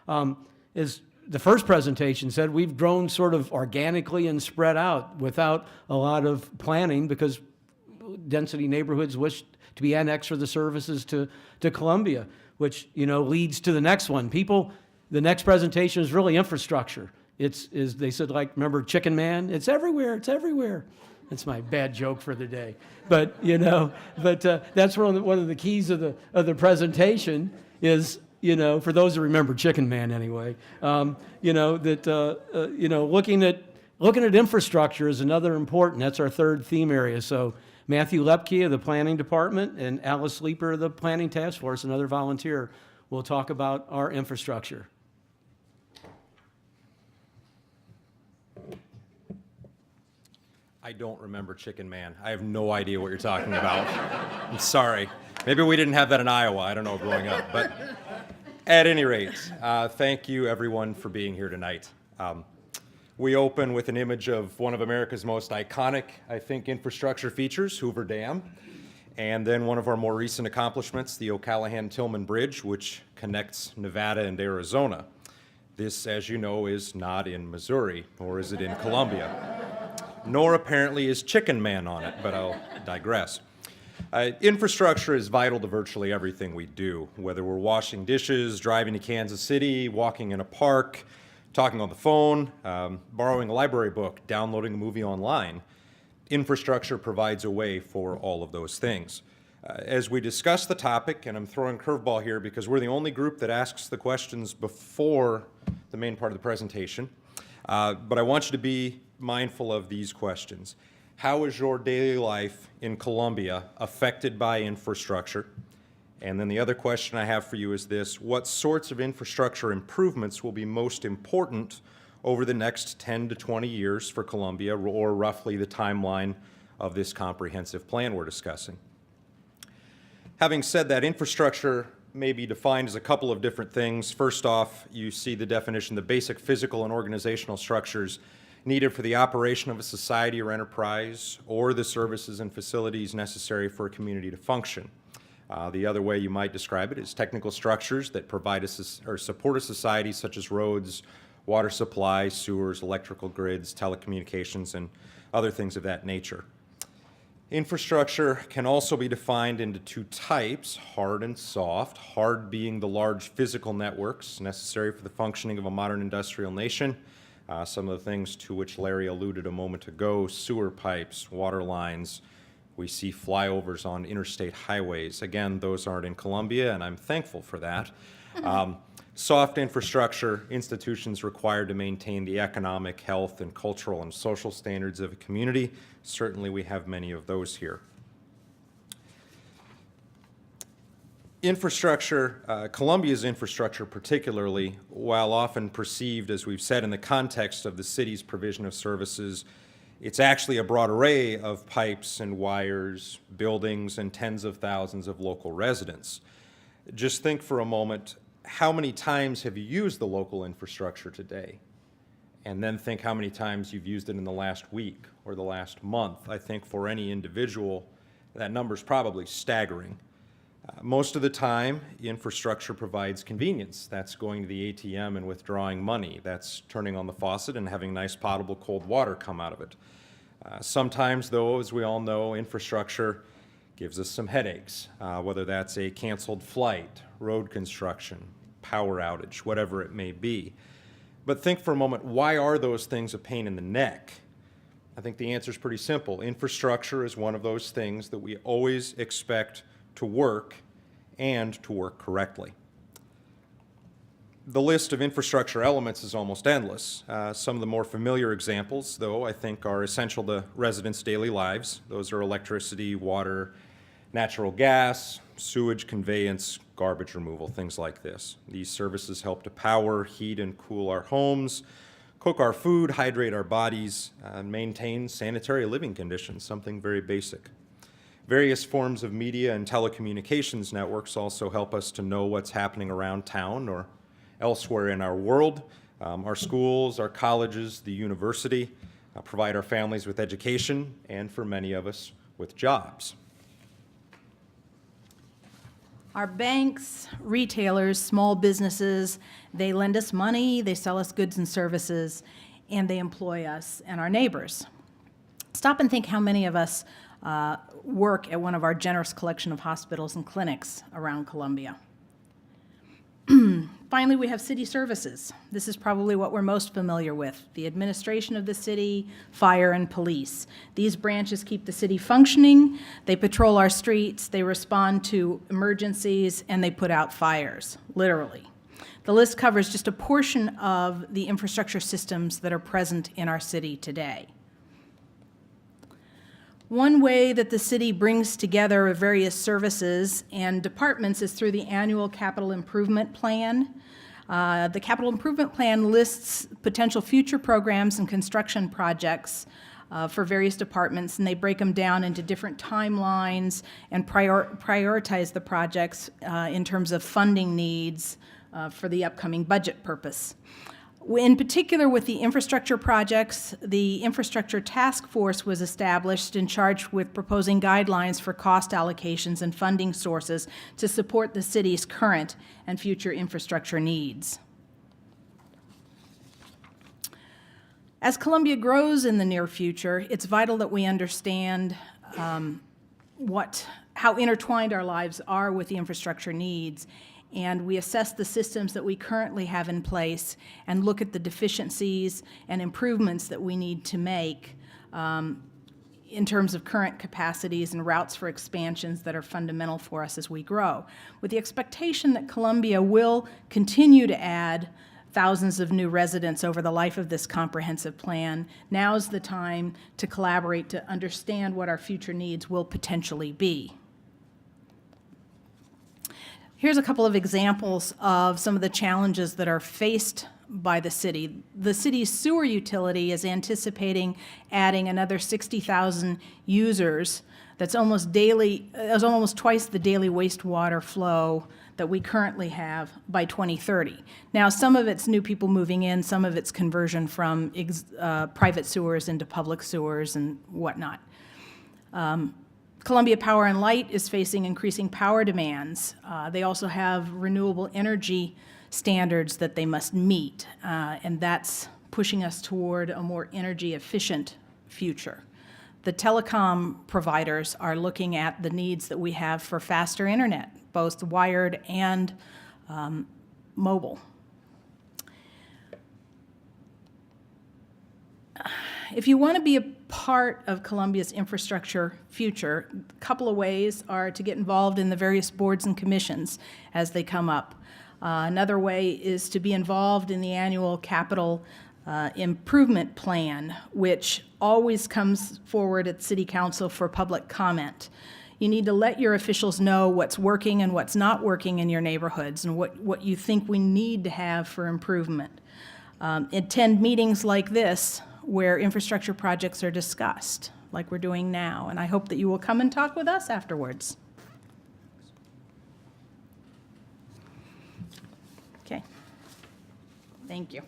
As the first presentation said, we've grown sort of organically and spread out without a lot of planning because density neighborhoods wish to be annexed for the services to Columbia, which, leads to the next one. The next presentation is really infrastructure. They said, remember Chicken Man? It's everywhere, it's everywhere. That's my bad joke for the day. But, that's one of the keys of the presentation is, for those who remember Chicken Man anyway, looking at infrastructure is another important, that's our third theme area. So Matthew Lepke of the Planning Department and Alice Leeper of the Planning Task Force, another volunteer, will talk about our infrastructure. I don't remember Chicken Man. I have no idea what you're talking about. I'm sorry. Maybe we didn't have that in Iowa. I don't know growing up. But at any rate, thank you everyone for being here tonight. We open with an image of one of America's most iconic, I think, infrastructure features, Hoover Dam, and then one of our more recent accomplishments, the O'Callahan-Tillman Bridge, which connects Nevada and Arizona. This, as you know, is not in Missouri, nor is it in Columbia. Nor apparently is Chicken Man on it, but I'll digress. Infrastructure is vital to virtually everything we do, whether we're washing dishes, driving to Kansas City, walking in a park, talking on the phone, borrowing a library book, downloading a movie online. Infrastructure provides a way for all of those things. As we discuss the topic, and I'm throwing a curveball here because we're the only group that asks the questions before the main part of the presentation, but I want you to be mindful of these questions. How is your daily life in Columbia affected by infrastructure? And then the other question I have for you is this: what sorts of infrastructure improvements will be most important over the next 10 to 20 years for Columbia, or roughly the timeline of this comprehensive plan we're discussing? Having said that, infrastructure may be defined as a couple of different things. First off, you see the definition: the basic physical and organizational structures needed for the operation of a society or enterprise, or the services and facilities necessary for a community to function. The other way you might describe it is technical structures that provide or support a society, such as roads, water supply, sewers, electrical grids, telecommunications, and other things of that nature. Infrastructure can also be defined into two types, hard and soft. Hard being the large physical networks necessary for the functioning of a modern industrial nation. Some of the things to which Larry alluded a moment ago: sewer pipes, water lines. We see flyovers on interstate highways. Again, those aren't in Columbia, and I'm thankful for that. Soft infrastructure, institutions required to maintain the economic, health, and cultural and social standards of a community. Certainly we have many of those here. Infrastructure, Columbia's infrastructure particularly, while often perceived, as we've said, in the context of the city's provision of services, it's actually a broad array of pipes and wires, buildings, and tens of thousands of local residents. Just think for a moment, how many times have you used the local infrastructure today? And then think how many times you've used it in the last week or the last month. I think for any individual, that number's probably staggering. Most of the time, infrastructure provides convenience. That's going to the ATM and withdrawing money. That's turning on the faucet and having nice potable cold water come out of it. Sometimes, though, as we all know, infrastructure gives us some headaches, whether that's a canceled flight, road construction, power outage, whatever it may be. But think for a moment, why are those things a pain in the neck? I think the answer is pretty simple. Infrastructure is one of those things that we always expect to work and to work correctly. The list of infrastructure elements is almost endless. Some of the more familiar examples, though, I think are essential to residents' daily lives. Those are electricity, water, natural gas, sewage conveyance, garbage removal, things like this. These services help to power, heat, and cool our homes, cook our food, hydrate our bodies, maintain sanitary living conditions, something very basic. Various forms of media and telecommunications networks also help us to know what's happening around town or elsewhere in our world. Our schools, our colleges, the university provide our families with education, and for many of us, with jobs. Our banks, retailers, small businesses, they lend us money, they sell us goods and services, and they employ us and our neighbors. Stop and think how many of us work at one of our generous collection of hospitals and clinics around Columbia. Finally, we have city services. This is probably what we're most familiar with: the administration of the city, fire, and police. These branches keep the city functioning, they patrol our streets, they respond to emergencies, and they put out fires, literally. The list covers just a portion of the infrastructure systems that are present in our city today. One way that the city brings together various services and departments is through the annual capital improvement plan. The capital improvement plan lists potential future programs and construction projects for various departments, and they break them down into different timelines and prioritize the projects in terms of funding needs for the upcoming budget purpose. In particular, with the infrastructure projects, the Infrastructure Task Force was established and charged with proposing guidelines for cost allocations and funding sources to support the city's current and future infrastructure needs. As Columbia grows in the near future, it's vital that we understand how intertwined our lives are with the infrastructure needs, and we assess the systems that we currently have in place and look at the deficiencies and improvements that we need to make in terms of current capacities and routes for expansions that are fundamental for us as we grow, with the expectation that Columbia will continue to add thousands of new residents over the life of this comprehensive plan. Now's the time to collaborate to understand what our future needs will potentially be. Here's a couple of examples of some of the challenges that are faced by the city. The city's sewer utility is anticipating adding another 60,000 users. That's almost twice the daily wastewater flow that we currently have by 2030. Now, some of it's new people moving in, some of it's conversion from private sewers into public sewers and whatnot. Columbia Power and Light is facing increasing power demands. They also have renewable energy standards that they must meet, and that's pushing us toward a more energy efficient future. The telecom providers are looking at the needs that we have for faster internet, both wired and mobile. If you want to be a part of Columbia's infrastructure future, a couple of ways are to get involved in the various boards and commissions as they come up. Another way is to be involved in the annual capital improvement plan, which always comes forward at City Council for public comment. You need to let your officials know what's working and what's not working in your neighborhoods and what you think we need to have for improvement. Attend meetings like this where infrastructure projects are discussed, like we're doing now, and I hope that you will come and talk with us afterwards. Okay. Thank you.